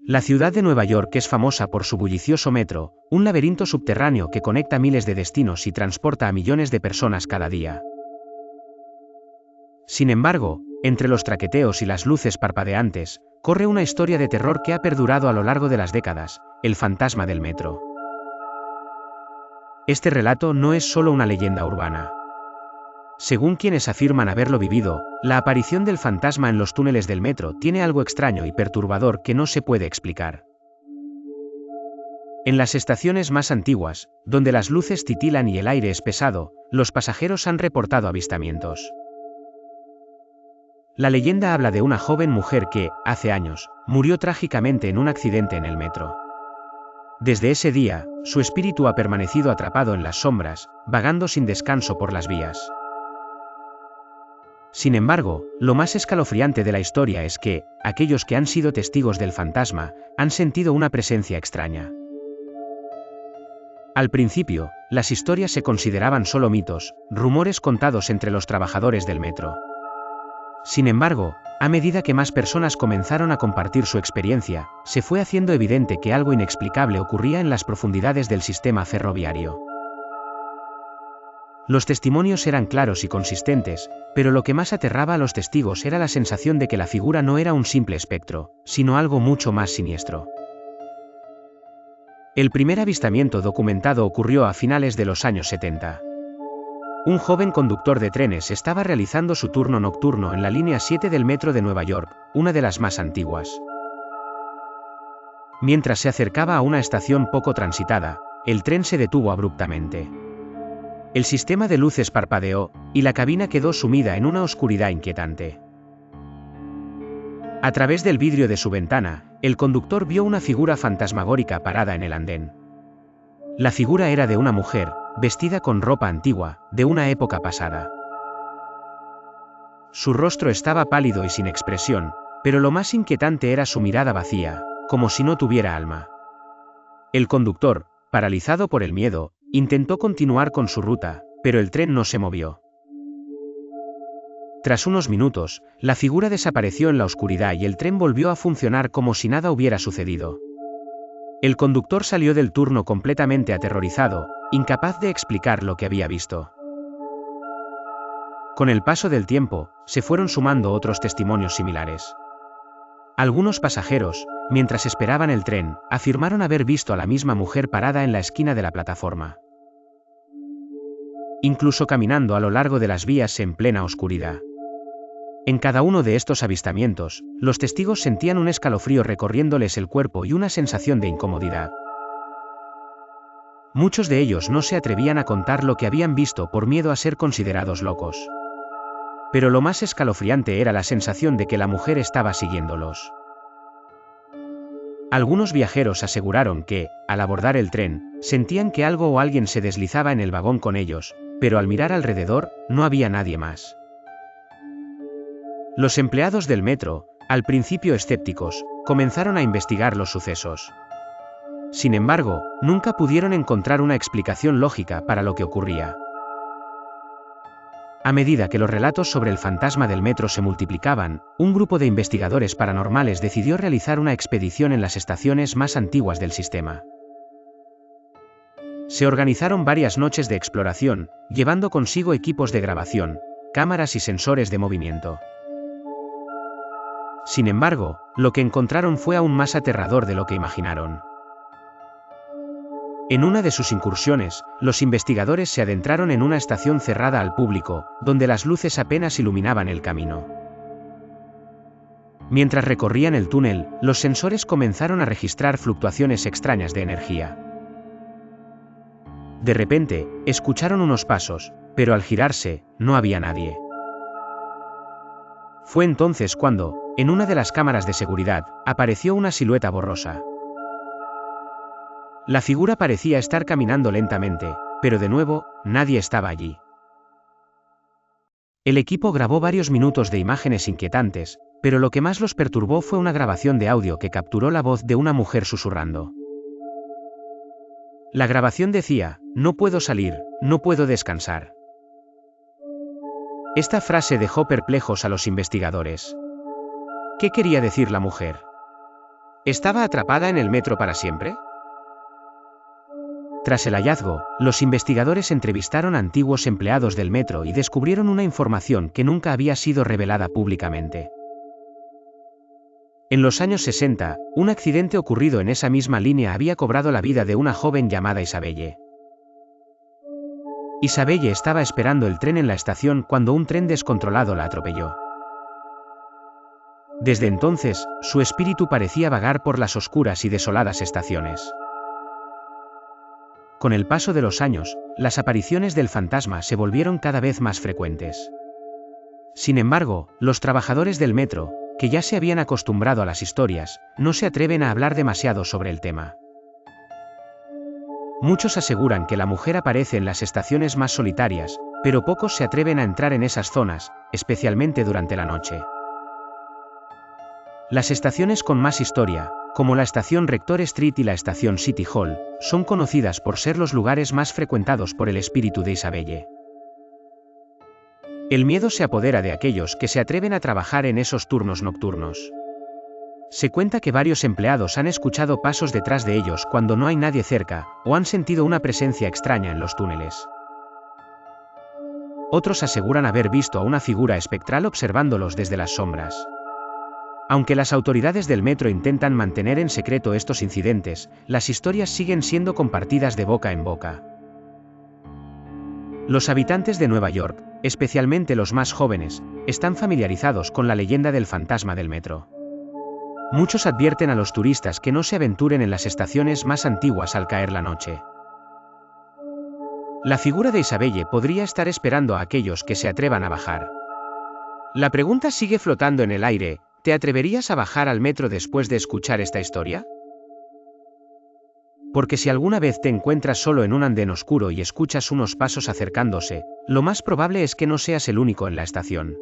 La ciudad de Nueva York es famosa por su bullicioso metro, un laberinto subterráneo que conecta miles de destinos y transporta a millones de personas cada día. Sin embargo, entre los traqueteos y las luces parpadeantes, corre una historia de terror que ha perdurado a lo largo de las décadas, el fantasma del metro. Este relato no es solo una leyenda urbana. Según quienes afirman haberlo vivido, la aparición del fantasma en los túneles del metro tiene algo extraño y perturbador que no se puede explicar. En las estaciones más antiguas, donde las luces titilan y el aire es pesado, los pasajeros han reportado avistamientos. La leyenda habla de una joven mujer que, hace años, murió trágicamente en un accidente en el metro. Desde ese día, su espíritu ha permanecido atrapado en las sombras, vagando sin descanso por las vías. Sin embargo, lo más escalofriante de la historia es que, aquellos que han sido testigos del fantasma, han sentido una presencia extraña. Al principio, las historias se consideraban solo mitos, rumores contados entre los trabajadores del metro. Sin embargo, a medida que más personas comenzaron a compartir su experiencia, se fue haciendo evidente que algo inexplicable ocurría en las profundidades del sistema ferroviario. Los testimonios eran claros y consistentes, pero lo que más aterraba a los testigos era la sensación de que la figura no era un simple espectro, sino algo mucho más siniestro. El primer avistamiento documentado ocurrió a finales de los años 70. Un joven conductor de trenes estaba realizando su turno nocturno en la línea 7 del metro de Nueva York, una de las más antiguas. Mientras se acercaba a una estación poco transitada, el tren se detuvo abruptamente. El sistema de luces parpadeó, y la cabina quedó sumida en una oscuridad inquietante. A través del vidrio de su ventana, el conductor vio una figura fantasmagórica parada en el andén. La figura era de una mujer, vestida con ropa antigua, de una época pasada. Su rostro estaba pálido y sin expresión, pero lo más inquietante era su mirada vacía, como si no tuviera alma. El conductor, paralizado por el miedo, intentó continuar con su ruta, pero el tren no se movió. Tras unos minutos, la figura desapareció en la oscuridad y el tren volvió a funcionar como si nada hubiera sucedido. El conductor salió del turno completamente aterrorizado, incapaz de explicar lo que había visto. Con el paso del tiempo, se fueron sumando otros testimonios similares. Algunos pasajeros, mientras esperaban el tren, afirmaron haber visto a la misma mujer parada en la esquina de la plataforma. Incluso caminando a lo largo de las vías en plena oscuridad. En cada uno de estos avistamientos, los testigos sentían un escalofrío recorriéndoles el cuerpo y una sensación de incomodidad. Muchos de ellos no se atrevían a contar lo que habían visto por miedo a ser considerados locos. Pero lo más escalofriante era la sensación de que la mujer estaba siguiéndolos. Algunos viajeros aseguraron que, al abordar el tren, sentían que algo o alguien se deslizaba en el vagón con ellos, pero al mirar alrededor, no había nadie más. Los empleados del metro, al principio escépticos, comenzaron a investigar los sucesos. Sin embargo, nunca pudieron encontrar una explicación lógica para lo que ocurría. A medida que los relatos sobre el fantasma del metro se multiplicaban, un grupo de investigadores paranormales decidió realizar una expedición en las estaciones más antiguas del sistema. Se organizaron varias noches de exploración, llevando consigo equipos de grabación, cámaras y sensores de movimiento. Sin embargo, lo que encontraron fue aún más aterrador de lo que imaginaron. En una de sus incursiones, los investigadores se adentraron en una estación cerrada al público, donde las luces apenas iluminaban el camino. Mientras recorrían el túnel, los sensores comenzaron a registrar fluctuaciones extrañas de energía. De repente, escucharon unos pasos, pero al girarse, no había nadie. Fue entonces cuando, en una de las cámaras de seguridad, apareció una silueta borrosa. La figura parecía estar caminando lentamente, pero de nuevo, nadie estaba allí. El equipo grabó varios minutos de imágenes inquietantes, pero lo que más los perturbó fue una grabación de audio que capturó la voz de una mujer susurrando. La grabación decía: "No puedo salir, no puedo descansar". Esta frase dejó perplejos a los investigadores. ¿Qué quería decir la mujer? ¿Estaba atrapada en el metro para siempre? Tras el hallazgo, los investigadores entrevistaron a antiguos empleados del metro y descubrieron una información que nunca había sido revelada públicamente. En los años 60, un accidente ocurrido en esa misma línea había cobrado la vida de una joven llamada Isabelle. Isabelle estaba esperando el tren en la estación cuando un tren descontrolado la atropelló. Desde entonces, su espíritu parecía vagar por las oscuras y desoladas estaciones. Con el paso de los años, las apariciones del fantasma se volvieron cada vez más frecuentes. Sin embargo, los trabajadores del metro, que ya se habían acostumbrado a las historias, no se atreven a hablar demasiado sobre el tema. Muchos aseguran que la mujer aparece en las estaciones más solitarias, pero pocos se atreven a entrar en esas zonas, especialmente durante la noche. Las estaciones con más historia, como la estación Rector Street y la estación City Hall, son conocidas por ser los lugares más frecuentados por el espíritu de Isabelle. El miedo se apodera de aquellos que se atreven a trabajar en esos turnos nocturnos. Se cuenta que varios empleados han escuchado pasos detrás de ellos cuando no hay nadie cerca, o han sentido una presencia extraña en los túneles. Otros aseguran haber visto a una figura espectral observándolos desde las sombras. Aunque las autoridades del metro intentan mantener en secreto estos incidentes, las historias siguen siendo compartidas de boca en boca. Los habitantes de Nueva York, especialmente los más jóvenes, están familiarizados con la leyenda del fantasma del metro. Muchos advierten a los turistas que no se aventuren en las estaciones más antiguas al caer la noche. La figura de Isabelle podría estar esperando a aquellos que se atrevan a bajar. La pregunta sigue flotando en el aire: ¿te atreverías a bajar al metro después de escuchar esta historia? Porque si alguna vez te encuentras solo en un andén oscuro y escuchas unos pasos acercándose, lo más probable es que no seas el único en la estación.